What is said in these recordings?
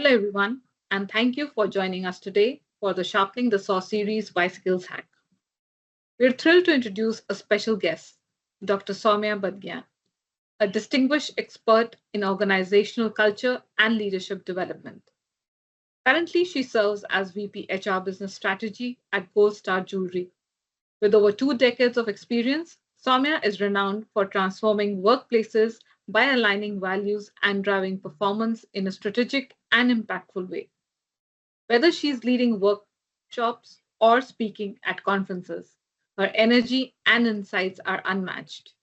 Hello, everyone, and thank you for joining us today for the Sharpening the Saw series Bicycles Hack. We're thrilled to introduce a special guest, Dr. Soumya Badgyan, a distinguished expert in organizational culture and leadership development. Currently, she serves as VP HR Business Strategy at Gold Star Jewelry. With over 2 decades of experience, Soumya is renowned for transforming workplaces by aligning values and driving performance in a strategic and impactful way. Whether she's leading workshops or speaking at conferences, her energy and insights are unmatched.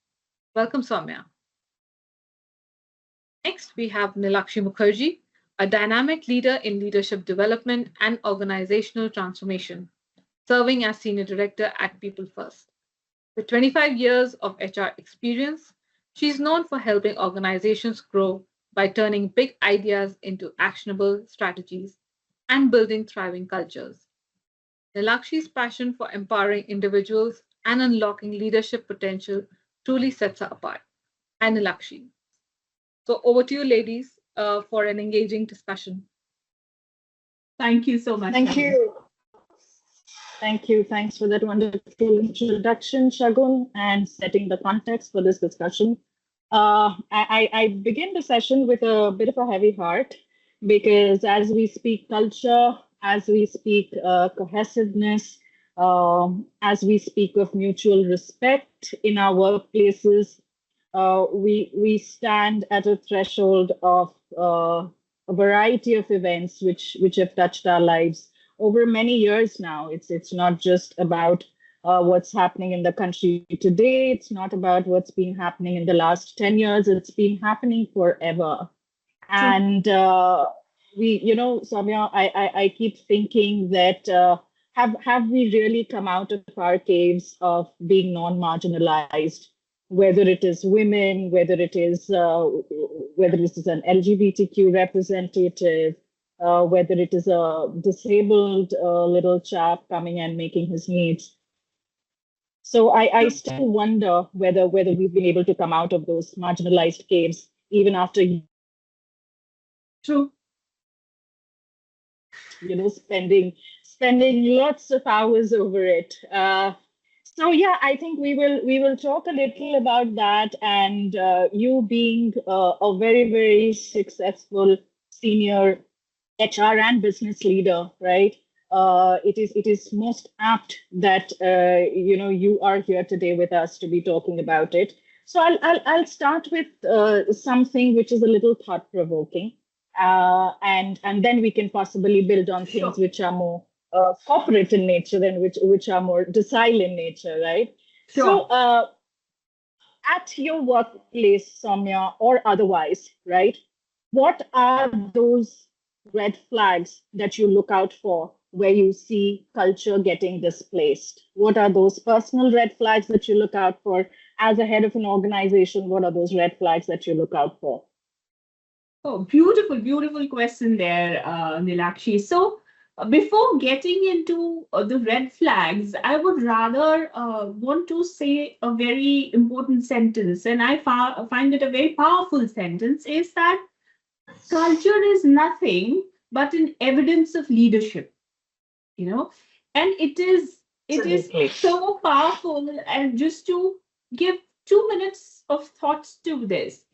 Welcome, Soumya. Next, we have Nilakshi Mukherjee, a dynamic leader in leadership development and organizational transformation, serving as Senior Director at People First. With 25 years of HR experience, she is known for helping organizations grow by turning big ideas into actionable strategies and building thriving cultures. Nilakshi's passion for empowering individuals and unlocking leadership potential truly sets her apart. And Nilakshi. So over to you, ladies, for an engaging discussion. Thank you so much, Thank Shagun. you. Thank you. Thanks for that wonderful introduction, Shagun, and setting the context for this discussion. I begin the session with a bit of a heavy heart because as we speak culture, as we speak cohesiveness, as we speak of mutual respect in our workplaces, we stand at a threshold of a variety of events which have touched our lives over many years now. It's not just about what's happening in the country today. It's not about what's been happening in the last 10 years. It's been happening forever. True. And Soumya, I keep thinking that have we really come out of our caves of being non-marginalized, whether it is women, whether it is an LGBTQ representative, whether it is a disabled little chap coming and making his needs. So I still wonder whether we've been able to come out of those marginalized caves even after True. spending lots of hours over it. So yeah, I think we will talk a little about that, and you being a very successful senior HR and business leader, right? It is most apt that you are here today with us to be talking about it. So I'll start with something which is a little thought provoking, and then we can possibly build on Sure. things which are more corporate in nature and which are more docile in nature, right? So Sure. at your workplace, Soumya, or otherwise, right? What are those red flags that you look out for where you see culture getting displaced? What are those personal red flags that you look out for as a head of an organization? What are those red flags that you look out for? Oh, beautiful, beautiful question there, Nilakshi. So, before getting into the red flags, I would rather want to say a very important sentence, and I find it a very powerful sentence, is that culture is nothing but an evidence of leadership, you know, and it is Absolutely. so powerful. And just to give 2 minutes of thoughts to this,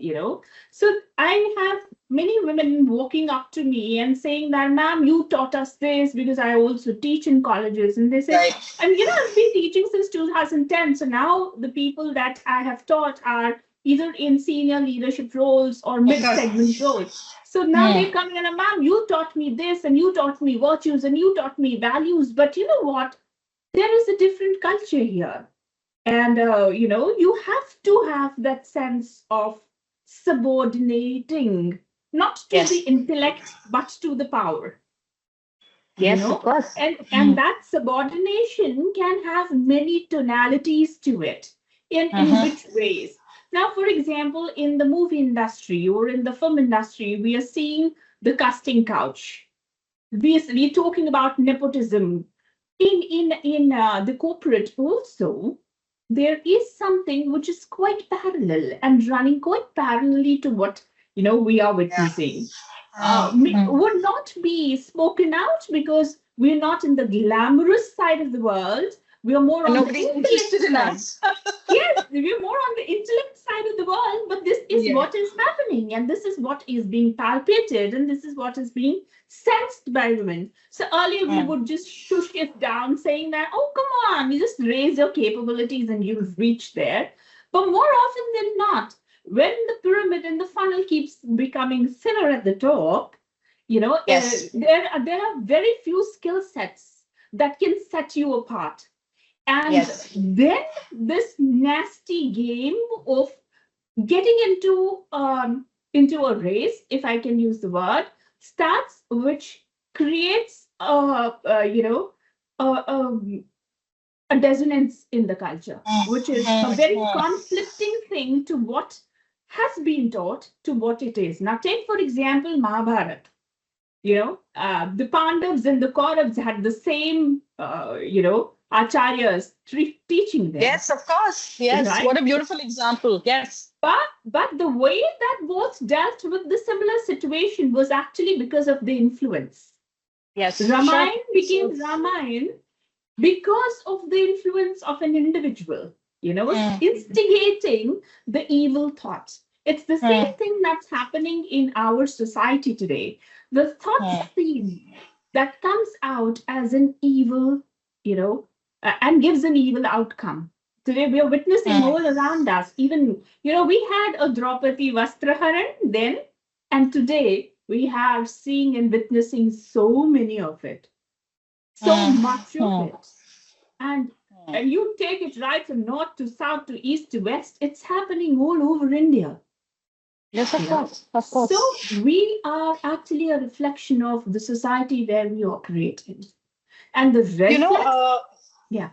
so I have many women walking up to me and saying that, ma'am, you taught us this, because I also teach in colleges, and they say, Right. and I've been teaching since 2010, so now the people that I have taught are either in senior leadership roles or Of mid segment course. roles. So now Hmm. they come in and, ma'am, you taught me this, and you taught me virtues, and you taught me values. But you know what? There is a different culture here. And, you have to have that sense of subordinating, not to the Yes. intellect, but to the power, you Yes, of know. course. And that subordination can have many tonalities to it. In Mm-hmm. which ways? Now, for example, in the movie industry or in the film industry, we are seeing the casting couch. We're talking about nepotism. In the corporate also, there is something which is quite parallel and running quite parallelly to what we are Yeah. witnessing. would not be spoken out because we're not in the glamorous side of the world. We are more And on the nobody's intellect interested in side. us. Yes, we're more on the intellect side of the world, but this is Yeah. what is happening, and this is what is being palpated, and this is what is being sensed by women. So earlier we would just shush it down, saying that, oh, come on, you just raise your capabilities and you'll reach there. But more often than not, when the pyramid and the funnel keeps becoming thinner at the top, Yes. there are very few skill sets that can set you apart. And Yes. then this nasty game of getting into a race, if I can use the word, starts, which creates a dissonance in the culture, which is a very conflicting thing to what has been taught to what it is. Now, take for example Mahabharata. The Pandavas and the Kauravas had the same, acharyas teaching them. Yes, of course. Yes. Right? What a beautiful example. Yes. But the way that both dealt with the similar situation was actually because of the influence. Yes. Ramayana became Ramayana because of the influence of an individual, instigating the evil thought. It's the same thing that's happening in our society today. The thought stream that comes out as an evil, and gives an evil outcome. Today we are witnessing all around us. Even, we had a Draupadi Vastraharan then, and today we are seeing and witnessing so many of it. So much of it. And you take it right from north to south to east to west, it's happening all over India. Yes, of course. Of course. So we are actually a reflection of the society where we operate in. And the red flags, Yeah.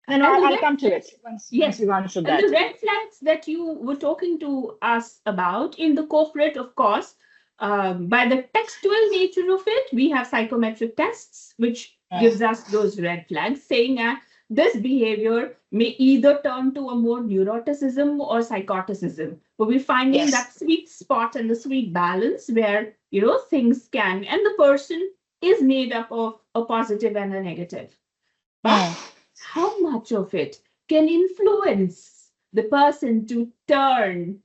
and I'll come to it once we run through that. And the red flags that you were talking to us about in the corporate, of course, by the textual nature of it, we have psychometric tests, which gives us those red flags, saying that this behavior may either turn to a more neuroticism or psychoticism. But we're finding that sweet spot and the sweet balance where, things can, and the person is made up of a positive and a negative. But how much of it can influence the person to turn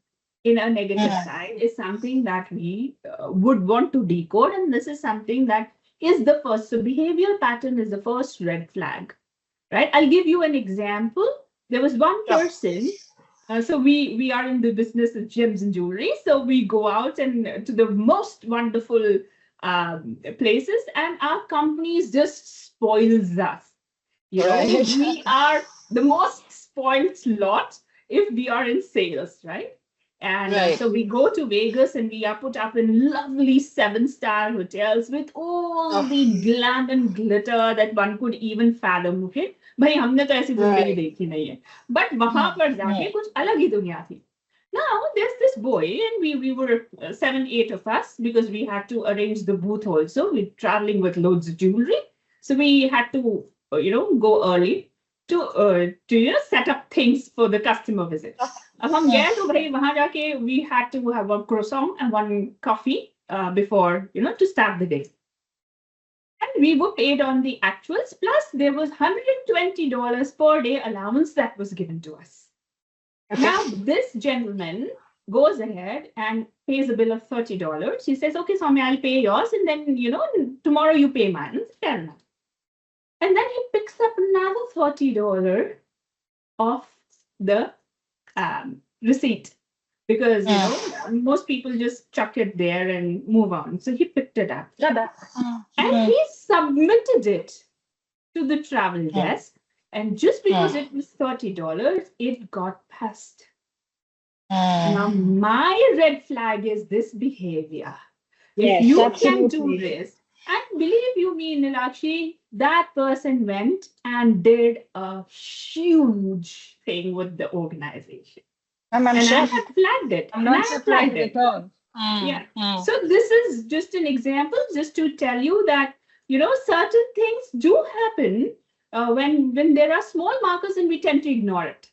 in a negative side is something that we would want to decode. And this is something that is the first. So behavior pattern is the first red flag, right? I'll give you an example. There was one person. So we are in the business of gems and jewelry. So we go out and to the most wonderful places, and our companies just spoils us. We are the most spoiled lot if we are in sales, right? And so we go to Vegas and we are put up in lovely 7-star hotels with all the glam and glitter that one could even fathom. Okay, भाई हमने तो ऐसी जिंदगी देखी नहीं है. But वहां पर जाके कुछ अलग ही दुनिया थी. Now there's this boy, and we were 7-8 of us because we had to arrange the booth also. We're traveling with loads of jewelry, so we had to go early to set up things for the customer visit. अब हम गए तो भाई वहां जाके we had to have one croissant and one coffee before to start the day. And we were paid on the actuals, plus there was $120 per day allowance that was given to us. Okay. Now this gentleman goes ahead and pays a bill of $30. He says, okay, Soumya, I'll pay yours, and then tomorrow you pay mine. Fair enough. And then he picks up another $30 of the receipt because most people just chuck it there and move on. So he picked it up and he submitted it to the travel desk. And just because it was $30, it got passed. Now my red flag is this behavior. If you can do this, and believe you me, Nilakshi, that person went and did a huge thing with the organization. And I had flagged it. I'm not surprised at all. So this is just an example, just to tell you that, certain things do happen when there are small markers and we tend to ignore it.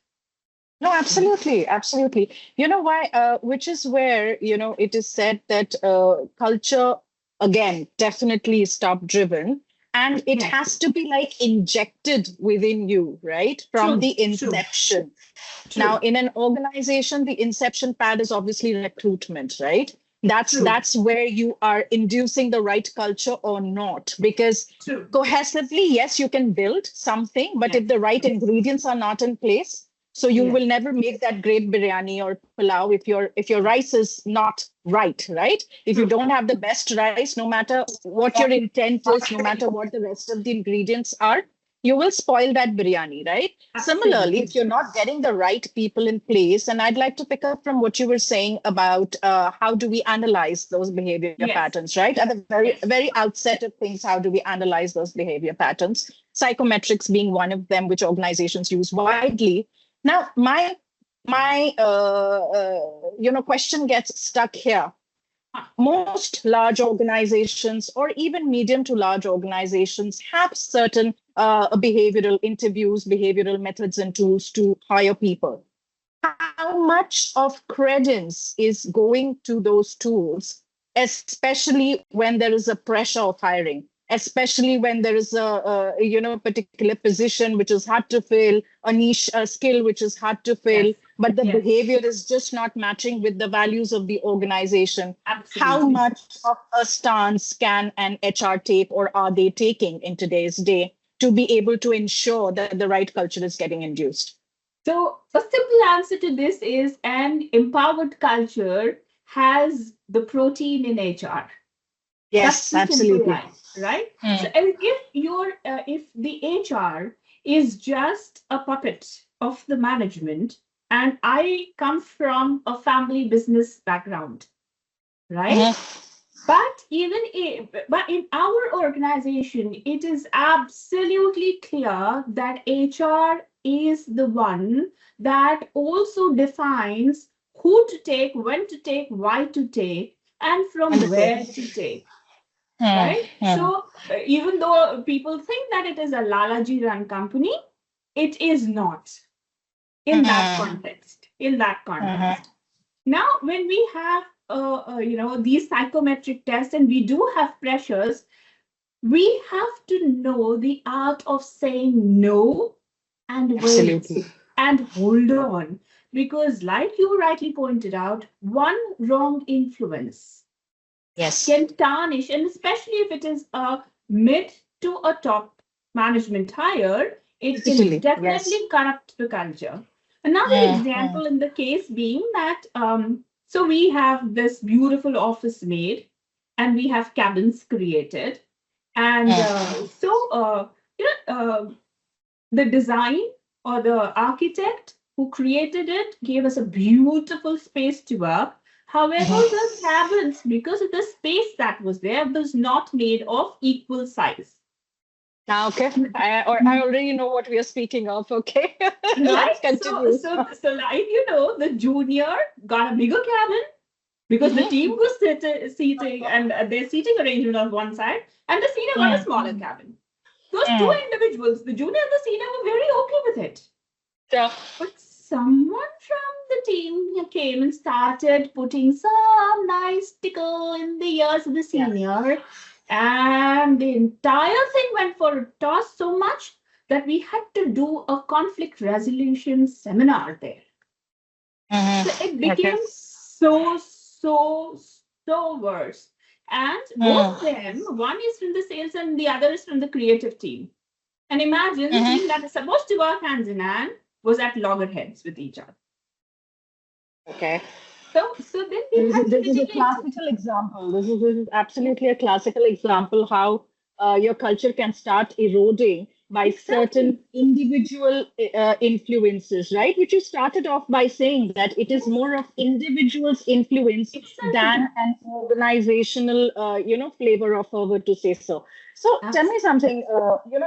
No, absolutely, absolutely. You know why? Which is where, it is said that culture, again, definitely is top driven, and it Yes, has to be like injected within you, right? From true, the true, inception. Now, true, in an organization, the inception pad is obviously recruitment, right? That's true, that's where you are inducing the right culture or not. Because true. cohesively, yes, you can build something, but Yes, if the right ingredients are not in place, so you yes, will never make that great biryani or pulao if your yes, rice is not right, right? If you true. don't have the best rice, no matter what your intent is, no matter what the rest of the ingredients are, you will spoil that biryani, right? Similarly, Absolutely. if you're not getting the right people in place, and I'd like to pick up from what you were saying about how do we analyze those behavior Yes, patterns, right? At the yes, very outset of things, how do we analyze those behavior patterns? Psychometrics being one of them, which organizations use widely. Now, my question gets stuck here. Most large organizations or even medium to large organizations have certain behavioral interviews, behavioral methods and tools to hire people. How much of credence is going to those tools, especially when there is a pressure of hiring, especially when there is a particular position which is hard to fill, a niche skill which is hard to yes, fill, but the yes, behavior is just not matching with the values of the organization? How absolutely. much of a stance can an HR take, or are they taking in today's day, to be able to ensure that the right culture is getting induced? So, a simple answer to this is an empowered culture has the protein in HR. That's Yes, the simple absolutely. line, right? So, Mm. if the HR is just a puppet of the management, and I come from a family business background, right? Mhm. But in our organization, it is absolutely clear that HR is the one that also defines who to take, when to take, why to take, and from Wonderful. where to take, Mm, right? mm, So even though people think that it is a Lalaji run company, it is not in that mm, context. In that mhm. context. Now, when we have these psychometric tests and we do have pressures, we have to know the art of saying no and wait Absolutely. and hold on. Because, like you rightly pointed out, one wrong influence Yes. can tarnish, and especially if it is a mid to a top management hire, it can Critically. Yes. definitely corrupt the culture. Another Mm, mm, example in the case being that so we have this beautiful office made and we have cabins created. And mm, the design or the architect who created it gave us a beautiful space to work. However, mhm. the cabins, because of the space that was there, was not made of equal size. Okay. I already know what we are speaking of. Okay. Right? Let's continue. So like the junior got a bigger cabin because the Mhm, team was seating and their seating arrangement on one side, and the senior got a mm, smaller cabin. Those two mm. individuals, the junior and the senior, were very okay with it. So, But someone from the team came and started putting some nice tickle in the ears of the yeah. senior, and the entire thing went for a toss so much that we had to do a conflict resolution seminar there. Mhm. So it Okay. became so worse. And both of Mm, them, one is from the sales and the other is from the creative team. And imagine the mhm. team that is supposed to work hands in hand was at loggerheads with each other. Okay. So then we This had is, to this is a mitigate it. classical example. This is absolutely a classical example how your culture can start eroding by certain Exactly. individual influences, right? Which you started off by saying that it is Yes, more of individuals' influence than exactly. an organizational, flavor of fervor, to say so. So tell me Absolutely. something.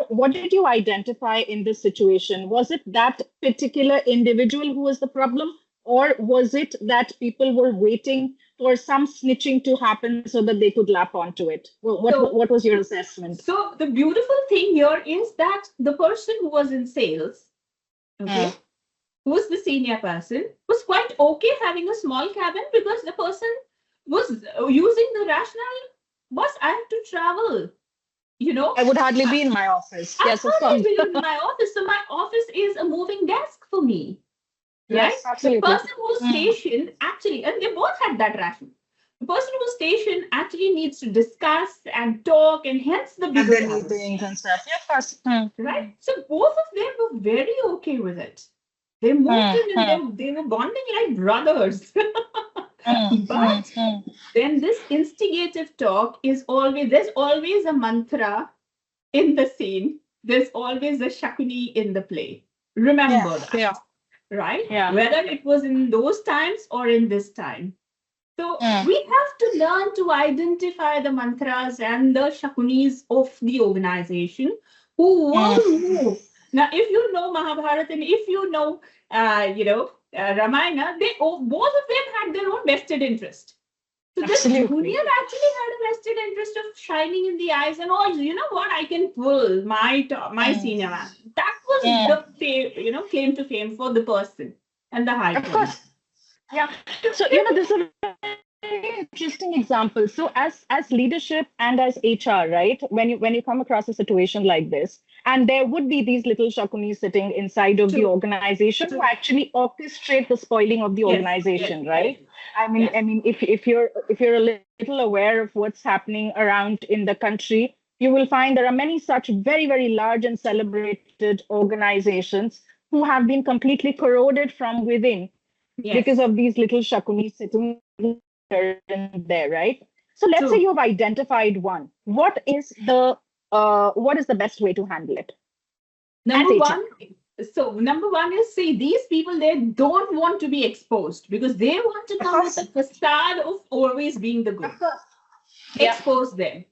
What did you identify in this situation? Was it that particular individual who was the problem? Or was it that people were waiting for some snitching to happen so that they could lap onto it? What So, was your assessment? so the beautiful thing here is that the person who was in sales, Mm, okay, who's the senior person, was quite okay having a small cabin because the person was using the rationale, boss, I have to travel, you know. I would hardly be in my office. I Yes, of hardly course. believe in my office. So my office is a moving desk for me, right? Yes, The absolutely. person who's Mm. stationed actually, and they both had that ration. The person who's stationed actually needs to discuss and talk, and hence the Have bigger their cabin, meetings and stuff. Yeah, of course. Mm. right? So both of them were very okay with it. They moved Mm. in and they were bonding like brothers. Mm. But then this instigative talk is always, there's always a mantra in the scene. There's always a Shakuni in the play. Yeah, Remember that, yeah, right? yeah. Whether it was in those times or in this time. So Mm. we have to learn to identify the mantras and the Shakunis of the organization who will move. Now, if you know Mahabharata and if you know, Ramayana, both of them had their own vested interest. So this Absolutely. junior actually had a vested interest of shining in the eyes and all. You know what? I can pull my Mm. senior man. That was Mm. the claim to fame for the person and the high Of point. course. Yeah. So, this is a very interesting example. So, as leadership and as HR, right? When you come across a situation like this, and there would be these little shakunis sitting inside of the True. organization who actually orchestrate the spoiling of the Yes. Yes. organization, right? Yes. If you're a little aware of what's happening around in the country, you will find there are many such very, very large and celebrated organizations who have been completely corroded from within because Yes. of these little shakunis sitting here and there, right? So let's say True. you have identified one. What is the best way to handle it as Number HR? one, number one is, see, these people, they don't want to be exposed because they want to Of come with a course, facade of always being the of good. course. Yeah. Expose them.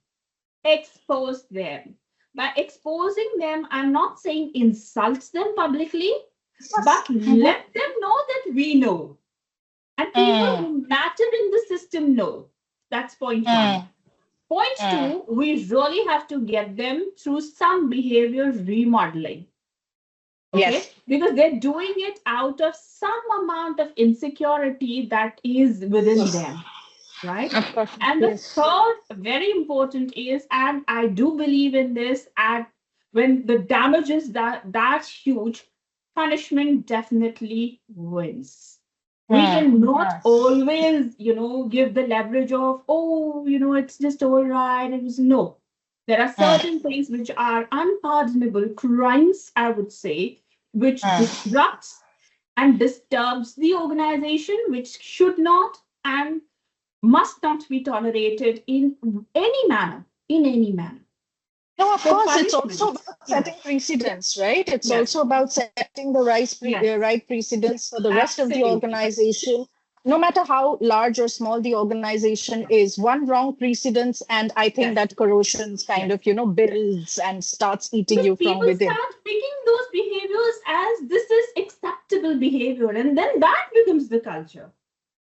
Expose them. By exposing them, I'm not saying insult them publicly, Of course. but let them know that we know. And people Mm, who matter in the system know. That's point one. mm, Point mm. two, we really have to get them through some behavior remodeling. Okay, Yes. because they're doing it out of some amount of insecurity that is within them, right? Of course. And the Yes. third very important is, and I do believe in this, at when the damage is that huge, punishment definitely wins. We cannot Yes. always, give the leverage of, oh, it's just all right. It was no. There are certain things which are unpardonable crimes, I would say, which disrupts and disturbs the organization, which should not and must not be tolerated in any manner. In any manner. No, of So course, it's also punishment. about Yeah. setting precedents, right? It's Yes. also about setting the Yes. right precedents for the rest of the Absolutely. organization. No matter how large or small the organization is, one wrong precedence, and I think Yes. that corrosions kind Yes. of, builds and starts eating Because you from people within. start picking those behaviors as this is acceptable behavior, and then that becomes the culture.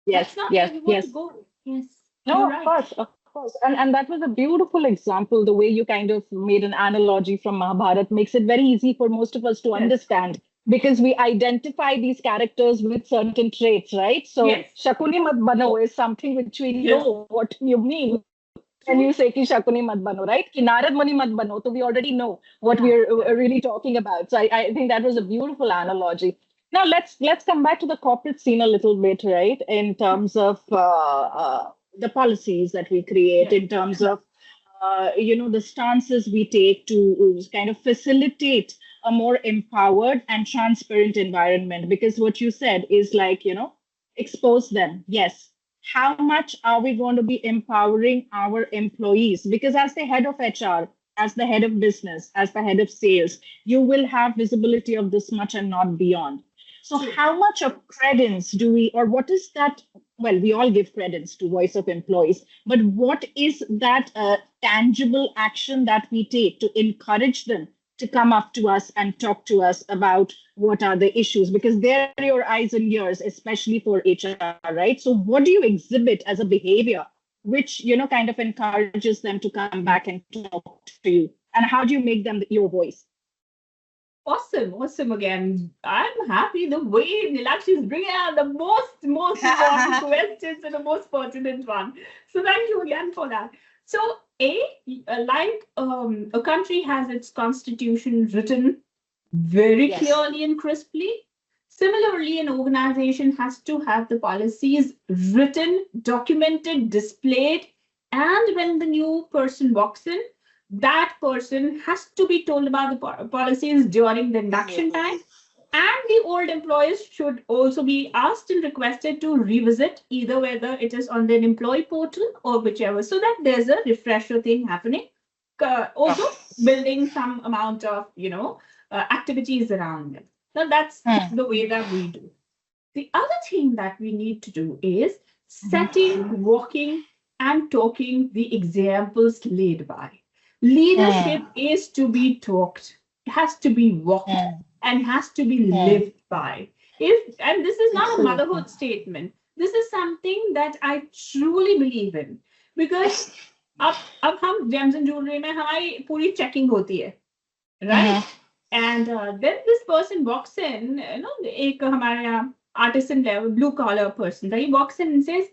That's Yes, not where yes, we want to yes. go. Yes, you're No, of right. course, of course. And that was a beautiful example. The way you kind of made an analogy from Mahabharata makes it very easy for most of us to Yes. understand because we identify these characters with certain traits, right? So Yes. Shakuni mat bano is something which we Yes. know what you mean when you True. say ki Shakuni mat bano, right? Ki Narad Muni mat bano. So we already know what Yeah. we're Yeah. really talking about. So I think that was a beautiful analogy. Now let's come back to the corporate scene a little bit, right? In terms of the policies that we create, Yes. in terms of the stances we take to kind of facilitate a more empowered and transparent environment. Because what you said is like expose them. Yes. How much are we going to be empowering our employees? Because as the head of HR, as the head of business, as the head of sales, you will have visibility of this much and not beyond. So, True. how much of credence do we, or what is that? Well, we all give credence to voice of employees, but what is that tangible action that we take to encourage them to come up to us and talk to us about what are the issues? Because they're your eyes and ears, especially for HR, right? So, what do you exhibit as a behavior which kind of encourages them to come back and talk to you? And how do you make them your voice? Awesome, awesome again. I'm happy the way Nilakshi is bringing out the most important questions and the most pertinent one. So thank you again for that. So a country has its constitution written very Yes. clearly and crisply. Similarly, an organization has to have the policies written, documented, displayed, and when the new person walks in, that person has to be told about the policies during the induction time. And the old employees should also be asked and requested to revisit either whether it is on their employee portal or whichever, so that there's a refresher thing happening. Also, building some amount of, activities around them. Now, that's Hmm. the way that we do. The other thing that we need to do is Mhm. setting, walking, and talking the examples laid by. Leadership Hmm. is to be talked, has to be walked, Hmm. and has to be Hmm. lived by. If and this is not a Absolutely. motherhood statement. This is something that I truly believe in because Yes. अब हम gems and jewelry में हमारी पूरी checking होती है, right? Hmm. And then this person walks in, एक हमारे यहाँ artisan level blue collar person, right? He walks in and says,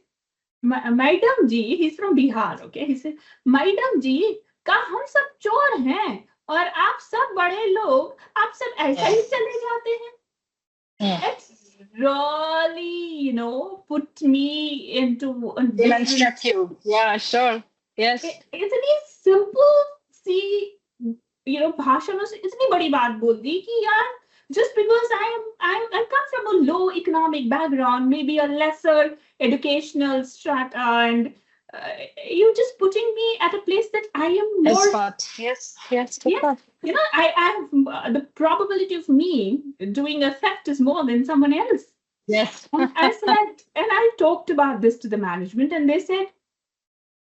Madam ji, he's from Bihar, okay? He said, Madam ji, का हम सब चोर हैं और आप सब बड़े लोग आप सब ऐसा ही Yes. चले जाते हैं. Hmm. It's really, put me into a Came and different. struck you. Yeah, sure. Yes. इतनी simple सी भाषा में इतनी बड़ी बात बोल दी कि यार just because I come from a low economic background, maybe a lesser educational strata, and uh, you're just putting me at a place that I am As more. part. Yes. Yes. Yeah, Super. I have the probability of me doing a theft is more than someone else. Yes. And I said, and I talked about this to the management, and they said,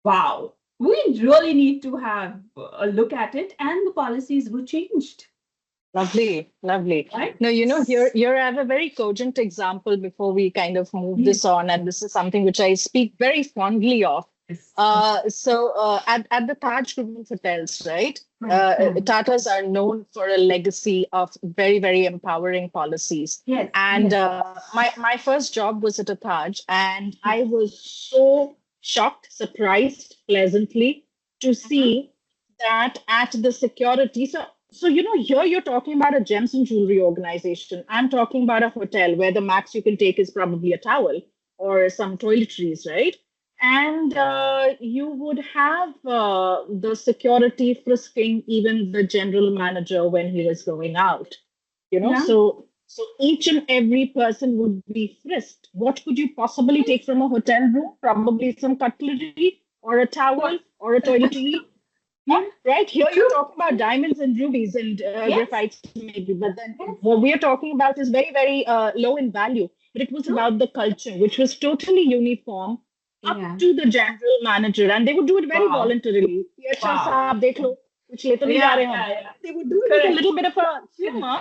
wow, we really need to have a look at it, and the policies were changed, Lovely, lovely. right? No, here I have a very cogent example before we kind of move Yes, this on, and this is something which I speak very fondly of. yes, At the Taj Group of hotels, right? Tatas are known for a legacy of very, very empowering policies. yes, And yes, my first job was at a Taj, and I was so shocked, surprised, pleasantly to mhm, see that at the security. So here you're talking about a gems and jewelry organization. I'm talking about a hotel where the max you can take is probably a towel or some toiletries, right? And you would have the security frisking even the general manager when he was going out. yeah, So each and every person would be frisked. What could you possibly yes, take from a hotel room? Probably some cutlery or a towel what, or a toiletry. Yeah, yeah, right. Here you're true, talking about diamonds and rubies and yes, graphites, maybe, but then yes, what we are talking about is very, very low in value. But it was true, about the culture, which was totally uniform up yeah, to the general manager, and they would do it very wow, voluntarily. "Ye अच्छा wow, साहब देख लो, कुछ ले तो नहीं जा yeah, रहे हम." yeah, yeah, They would do it with a correct, little bit of a correct, humor,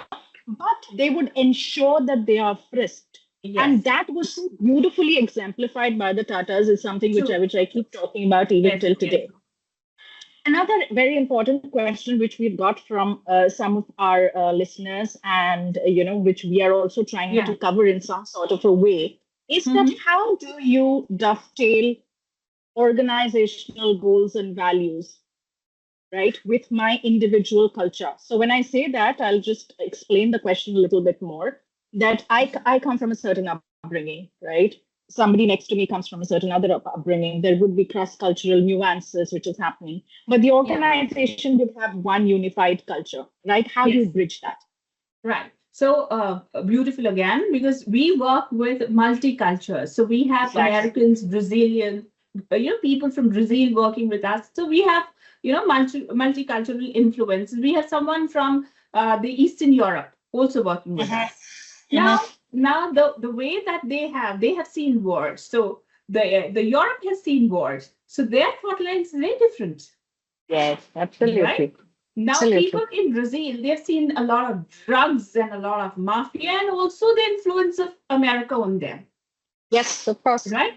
but they would ensure that they are frisked. And yes, that was so beautifully exemplified by the Tatas is something which true, I keep talking about even yes, till yes, today. Another very important question which we've got from some of our listeners, and which we are also trying to yeah, cover in some sort of a way, is that mm-hmm. how do you dovetail organizational goals and values, right, with my individual culture? So when I say that, I'll just explain the question a little bit more. That I come from a certain upbringing, right? Somebody next to me comes from a certain other upbringing. There would be cross-cultural nuances which is happening, but the Yeah, organization would have one unified culture, right? How do you yes. bridge that? Right. So beautiful again because we work with multicultures. So we have Exactly. Americans, Brazilian, people from Brazil working with us. So we have multicultural influences. We have someone from the Eastern Europe also working with Mhm, us. mhm. Now the way that they have seen wars. So the Europe has seen wars. So their thought lines is very different, Yes, right? absolutely. Now, Absolutely. people in Brazil, they've seen a lot of drugs and a lot of mafia, and also the influence of America on them, Yes, of course. right?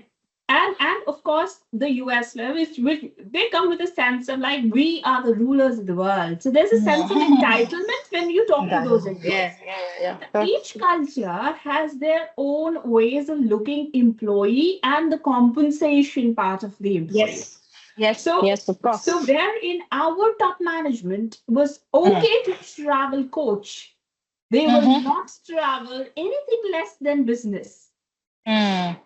And of course the US, which they come with a sense of like we are the rulers of the world. So there's a sense of entitlement when you talk to those Yeah, employees. yeah, yeah. Each culture has their own ways of looking employee and the compensation part of the employee. Yes, yes, So, yes, of so course. where in our top management was Mm. okay to travel coach, they will Mm-hmm. not travel anything less than business. Mm.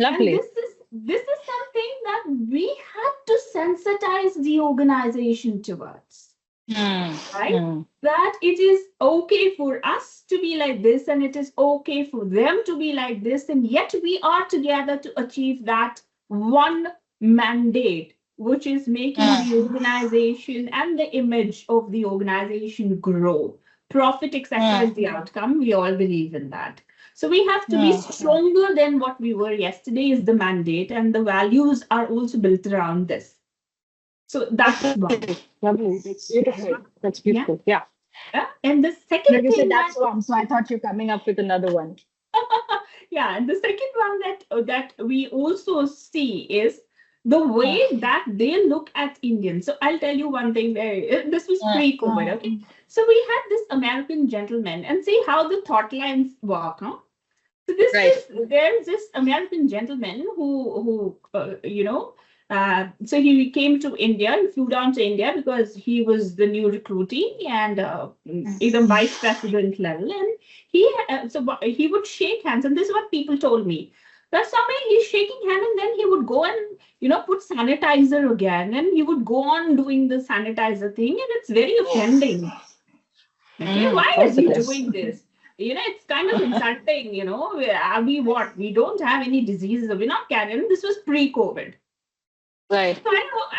And Lovely. this is something that we had to sensitize the organization towards, Mm. right? Mm. That it is okay for us to be like this, and it is okay for them to be like this, and yet we are together to achieve that one mandate, which is making Mm. the organization and the image of the organization grow. Profit, etc., is Mm. the outcome. We all believe in that. So we have to be Mm. stronger than what we were yesterday, is the mandate, and the values are also built around this. So that's one. Lovely, lovely. That's beautiful. That's Yeah. beautiful. Yeah. And the No, second you said thing that that's one, so I thought you're coming up with another one. yeah, and the second one that we also see is the way Mm. that they look at Indians. So I'll tell you one thing. This was Mm. pre-COVID. Mm. Okay, so we had this American gentleman, and see how the thought lines work. Huh? So Right. there's this American gentleman who so he came to India. He flew down to India because he was the new recruitee and Mm. either vice president level. And he would shake hands, and this is what people told me. That somewhere he's shaking hand, and then he would go and put sanitizer again, and he would go on doing the sanitizer thing, and it's very offending. Okay, Mm. Of why is course it he is. doing this? It's kind of insulting, Are we what? We don't have any diseases. We're not carrying. This was pre-COVID. Right. So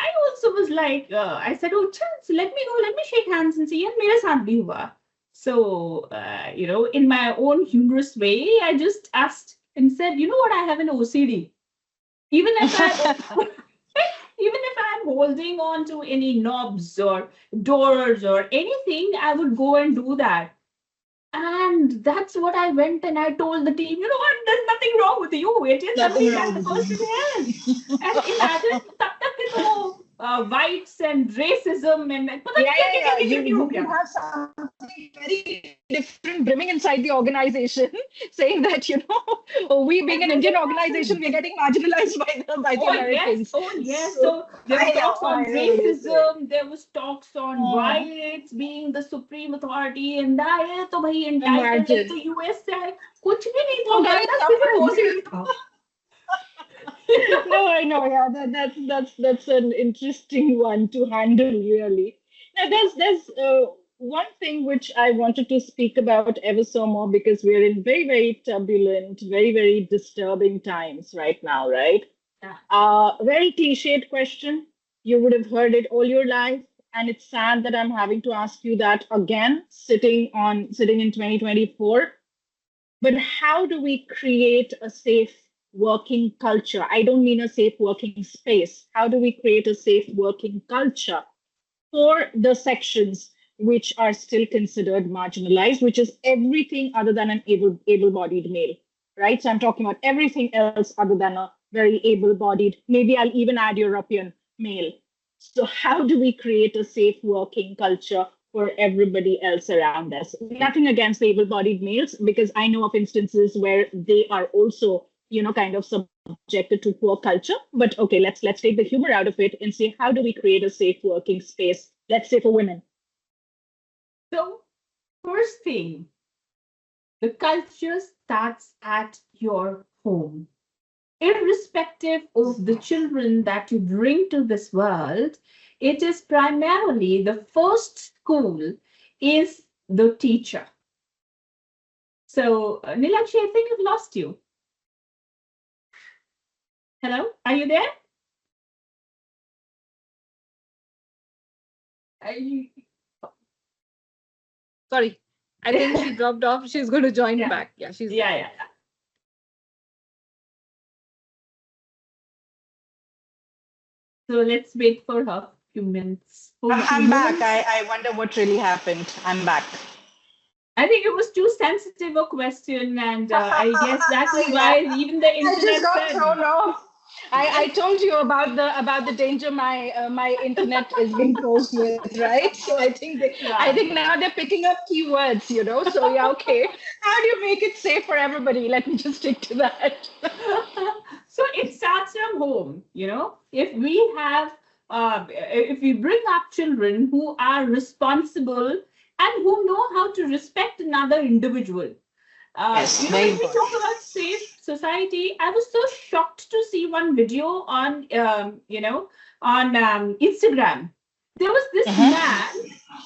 I also was like, I said, oh, chance, let me go, let me shake hands and see. And मेरे साथ भी हुआ. So, in my own humorous way, I just asked and said, you know what? I have an OCD. Even if I even if I'm holding on to any knobs or doors or anything, I would go and do that. And that's what I went and I told the team, you know what, there's nothing wrong with you. It is Nothing something that wrong the with person you. has. And imagine, तब तक के तो whites and racism and पता Yeah, नहीं क्या yeah, क्या yeah. क्या क्या क्या हो You गया. have something very different brimming inside the organization, saying that we being an Indian organization, we're getting marginalized by the Oh yes, Americans. oh yes. So So there were I know, talks I on know what you're saying. racism. There was talks on Mm. whites being the supreme authority, and ये तो भाई entitlement Imagine. तो US से है. कुछ भी नहीं था Oh, मेरे guys, साथ सिर्फ suffering. OCD था. No, I know. Yeah, that's an interesting one to handle, really. Now, there's one thing which I wanted to speak about ever so more because we're in very, very turbulent, very, very disturbing times right now, right? Yeah. Very cliched question. You would have heard it all your life, and it's sad that I'm having to ask you that again, sitting in 2024. But how do we create a safe working culture? I don't mean a safe working space. How do we create a safe working culture for the sections which are still considered marginalized, which is everything other than an able-bodied male, right? So I'm talking about everything else other than a very able-bodied, maybe I'll even add European male. So how do we create a safe working culture for everybody else around us? Nothing against the able-bodied males, because I know of instances where they are also, kind of subjected to poor culture. But okay, let's take the humor out of it and say, how do we create a safe working space, let's say for women? So first thing, the culture starts at your home. Irrespective of the children that you bring to this world, it is primarily the first school is the teacher. So, Nilakshi, I think I've lost you. Hello, are you there? Are you... Sorry, I think she dropped off. She's going to join Yeah. back. Yeah, she's Yeah. So let's wait for her few minutes. I'm back. I wonder what really happened. I'm back. I think it was too sensitive a question, and I guess that is why even the I just internet got said. thrown off. I told you about the danger my internet is being posed with, right? So I Yeah. think now they're picking up keywords, So yeah, okay. How do you make it safe for everybody? Let me just stick to that. So it starts from home, If we have, if we bring up children who are responsible and who know how to respect another individual. Yes, very When we important. talk about safe society, I was so shocked to see one video on Instagram. There was this Mm-hmm. man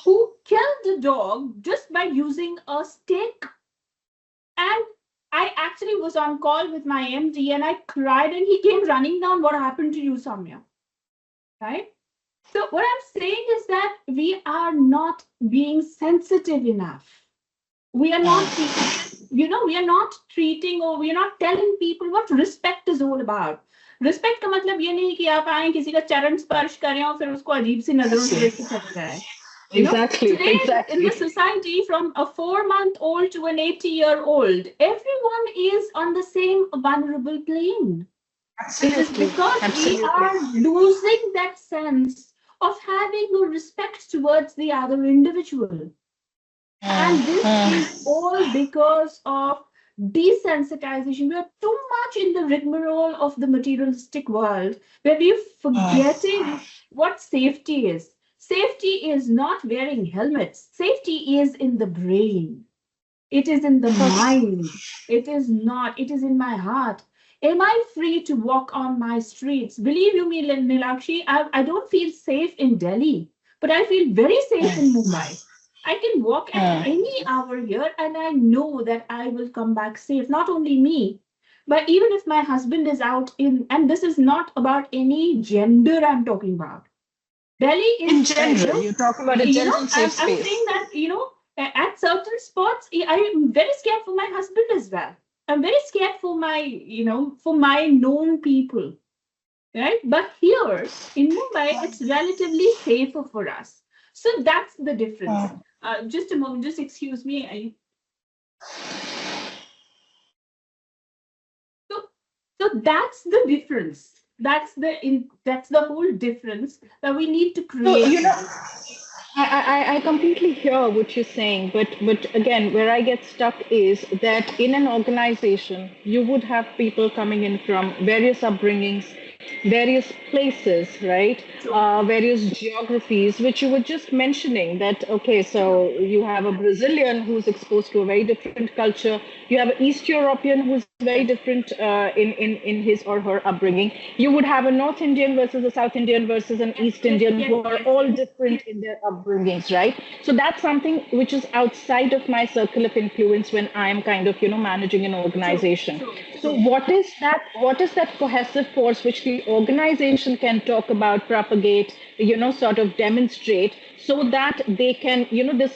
who killed the dog just by using a stick. And I actually was on call with my MD and I cried and he came running down. What happened to you, Samya? Right? So, what I'm saying is that we are not being sensitive enough. We are not we are not treating or we are not telling people what respect is all about. Respect का मतलब ये नहीं कि आप आए किसी का चरण स्पर्श करें और फिर उसको अजीब सी नजरों से देख के चले जाए. Exactly, Today in the exactly. society, from a 4-month-old to an 80-year-old, everyone is on the same vulnerable plane. It is Absolutely, because we absolutely. are losing that sense of having a respect towards the other individual. And this is all because of desensitization. We are too much in the rigmarole of the materialistic world where we're forgetting what safety is. Safety is not wearing helmets, safety is in the brain, it is in the mind. It is not, it is in my heart. Am I free to walk on my streets? Believe you me, Nilakshi, I don't feel safe in Delhi, but I feel very safe in Mumbai. I can walk at any hour here and I know that I will come back safe. Not only me, but even if my husband is out in, and this is not about any gender I'm talking about. Delhi In is, general, you're talking about a general safe I'm space. saying that, at certain spots, I am very scared for my husband as well. I'm very scared for for my known people, right? But here in Mumbai, it's relatively safer for us. So that's the difference. Just a moment, just excuse me. So, so that's the difference. That's the whole difference that we need to So, create now. I completely hear what you're saying, but again, where I get stuck is that in an organization, you would have people coming in from various upbringings, various places, right? So, Various geographies, which you were just mentioning that, okay, so you have a Brazilian who's exposed to a very different culture, you have an East European who's very different in his or her upbringing. You would have a North Indian versus a South Indian versus an yes, East yes, Indian who yes, are yes, all yes. different in their upbringings, right? So that's something which is outside of my circle of influence when I'm kind of, managing an True, organization. true, So true. what is that cohesive force which the organization can talk about, propagate, sort of demonstrate so that they can,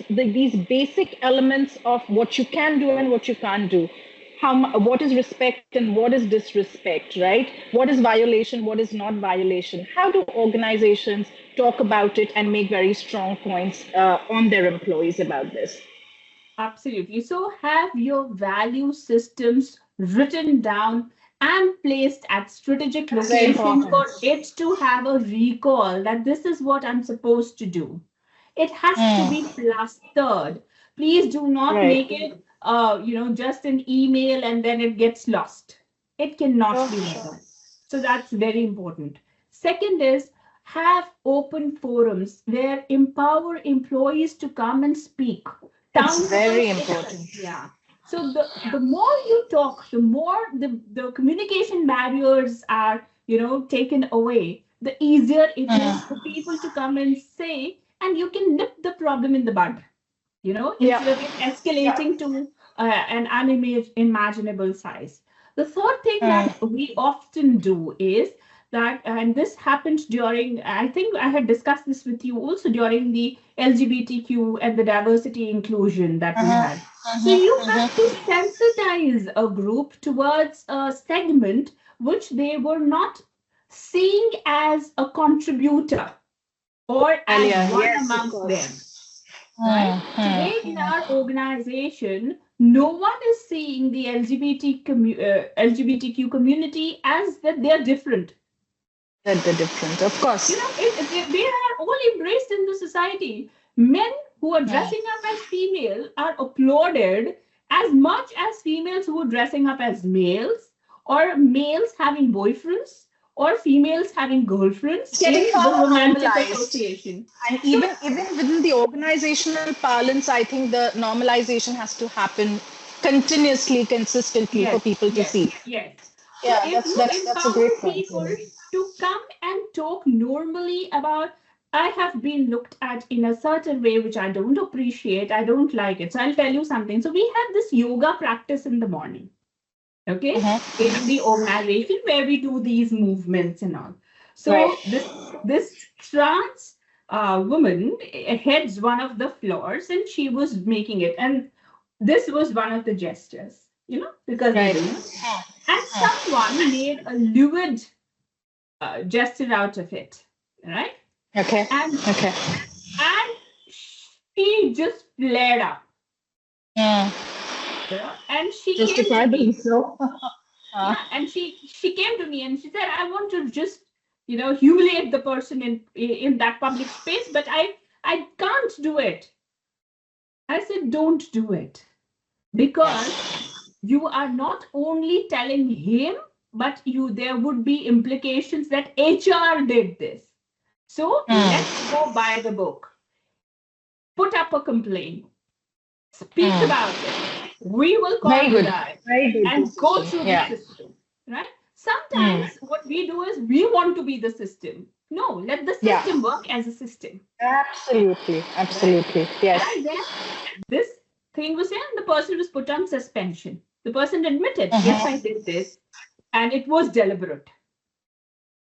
these basic elements of what you can do and what you can't do, what is respect and what is disrespect, right? What is violation, what is not violation? How do organizations talk about it and make very strong points on their employees about this? Absolutely. So have your value systems written down and placed at strategic Very location important. for it to have a recall that this is what I'm supposed to do. It has to be plastered. Please do not Right. make it just an email and then it gets lost. It cannot Sure, be like sure. that. So that's very important. Second is have open forums where empower employees to come and speak. It's Town very halls, important. yeah. So the more you talk, the more the communication barriers are, taken away, the easier it is for people to come and say, and you can nip the problem in the bud, Yeah. instead of it escalating to an unimaginable size. The third thing that we often do is that, and this happened during, I think I had discussed this with you also during the LGBTQ and the diversity inclusion that we had. So you have to sensitize a group towards a segment which they were not seeing as a contributor or as Alia, one yes, of amongst them, course. right? Today in our organization, no one is seeing the LGBTQ community as that they're different. That they're different, of course. They are all embraced in the society. Men who are dressing up as female are applauded as much as females who are dressing up as males, or males having boyfriends, or females having girlfriends. It's getting in far the more romantic normalized. association. And even within the organizational parlance, I think the normalization has to happen continuously, consistently for people to see. Yes. So Yeah, if you that's a great empower point. people to come and talk normally about, I have been looked at in a certain way which I don't appreciate, I don't like it. So I'll tell you something. So we have this yoga practice in the morning, okay, in the organization where we do these movements and all. So this trans woman heads one of the floors, and she was making it, and this was one of the gestures, because they're doing it. And someone made a lewd gesture out of it, right? Okay. And she just flared up. And she came to me. So. And she came to me and she said, I want to just, humiliate the person in that public space, but I can't do it. I said, don't do it. Because you are not only telling him, but there would be implications that HR did this. So let's go by the book. Put up a complaint. Speak about it. We will call the guy and go through the system. Right? Sometimes what we do is we want to be the system. No, let the system work as a system. Absolutely. Absolutely. Yes. And then this thing was there, and the person was put on suspension. The person admitted, yes, I did this, and it was deliberate.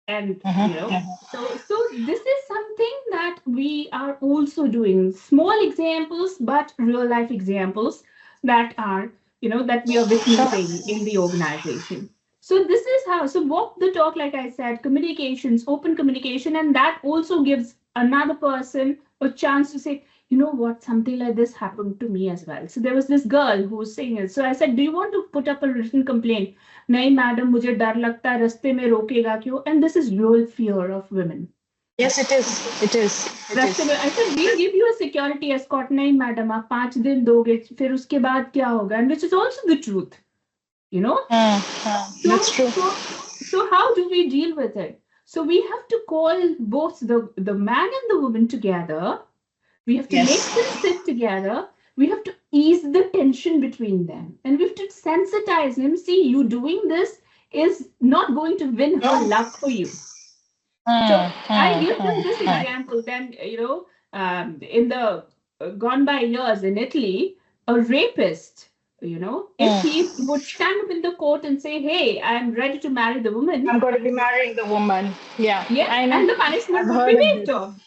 And so this is something that we are also doing. Small examples, but real life examples that are, that we are witnessing in the organization. So this is how. So walk the talk, like I said, communications, open communication, and that also gives another person a chance to say, you know what, something like this happened to me as well. So there was this girl who was saying it. So I said, do you want to put up a written complaint? Nahi, madam, mujhe dar lagta hai, raste mein rokega kyun? And this is real fear of women. Yes, it is. It is. I said, we'll give you a security escort. Nahi, madam, aap 5 din doge, fir uske baad kya hoga? And which is also the truth. That's true. So how do we deal with it? So we have to call both the man and the woman together. We have to make them sit together. We have to ease the tension between them. And we have to sensitize him. See, you doing this is not going to win her love for you. So I give them this example. Then, in the gone by years in Italy, a rapist, if he would stand up in the court and say, hey, I'm ready to marry the woman. I'm going to be marrying the woman. Yeah. And the punishment would be waived off.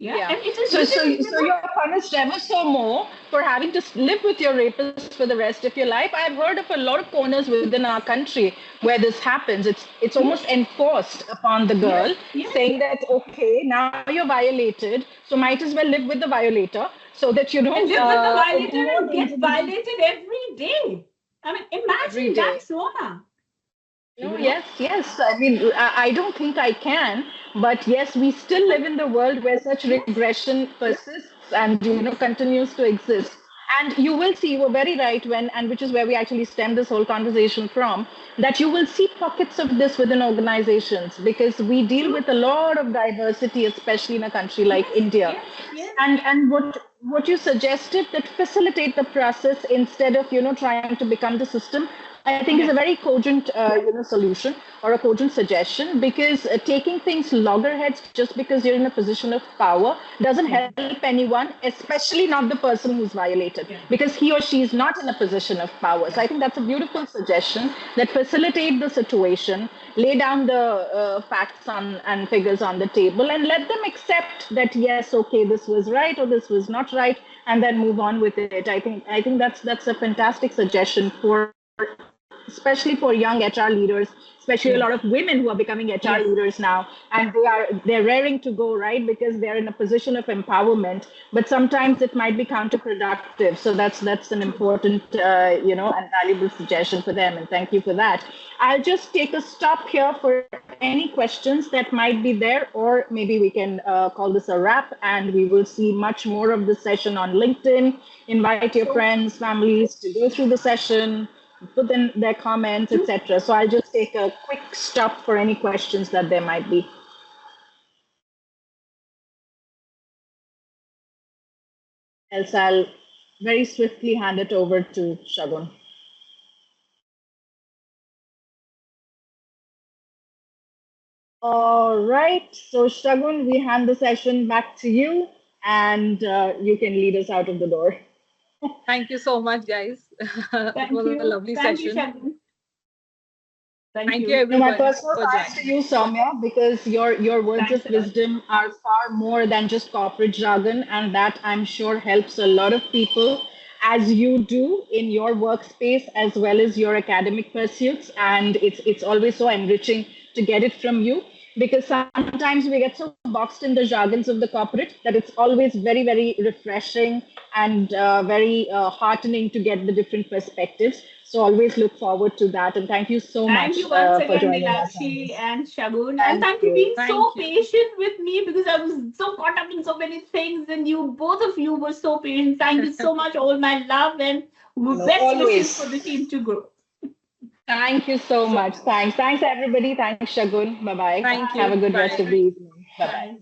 Yeah. And it is so you're punished ever so more for having to live with your rapist for the rest of your life. I've heard of a lot of corners within our country where this happens. It's almost enforced upon the girl, saying that, okay, now you're violated, so might as well live with the violator so that you don't live with the violator and get violated every day. I mean, imagine that trauma. Yes. I mean, I don't think I can, but yes, we still live in the world where such regression persists and continues to exist. And you will see, you were very right and which is where we actually stem this whole conversation from, that you will see pockets of this within organizations because we deal with a lot of diversity, especially in a country like India. And what you suggested, that facilitate the process instead of trying to become the system, I think is a very cogent solution or a cogent suggestion, because taking things loggerheads just because you're in a position of power doesn't help anyone, especially not the person who's violated, because he or she is not in a position of power. So I think that's a beautiful suggestion, that facilitate the situation, lay down the facts and figures on the table, and let them accept that, yes, okay, this was right or this was not right, and then move on with it. I think that's a fantastic suggestion for especially for young HR leaders, especially a Yes. lot of women who are becoming HR Yes. leaders now, and they're raring to go, right? Because they're in a position of empowerment, but sometimes it might be counterproductive. So that's an important, and valuable suggestion for them. And thank you for that. I'll just take a stop here for any questions that might be there, or maybe we can call this a wrap, and we will see much more of the session on LinkedIn. Invite your So, friends, families to go through the session, put in their comments, etc. So I'll just take a quick stop for any questions that there might be. Else I'll very swiftly hand it over to Shagun. All right. So Shagun, we hand the session back to you, and you can lead us out of the door. Thank you so much, guys. It thank was a you. lovely Thank you, session. Shagun. Thank Thank you, you. My everyone, personal for thanks to joining. you, Soumya, because your words Thanks of a lot. wisdom are far more than just corporate jargon, and that I'm sure helps a lot of people, as you do in your workspace as well as your academic pursuits. And it's always so enriching to get it from you, because sometimes we get so boxed in the jargons of the corporate that it's always very, very refreshing and very heartening to get the different perspectives. So always look forward to that. And thank you so Thank you much once for again, joining us on Nilakshi this. and Shagun. And Thank thank you you. being so Thank you. patient with me because I was so caught up in so many things, and you, both of you, were so patient. Thank you so much. All my love and best wishes for the Always. team to grow. Thank you so So, much. Thanks. Thanks, everybody. Thanks, Shagun. Bye bye. Thank Have bye. a you. good rest Bye. of the evening. Bye bye. Bye.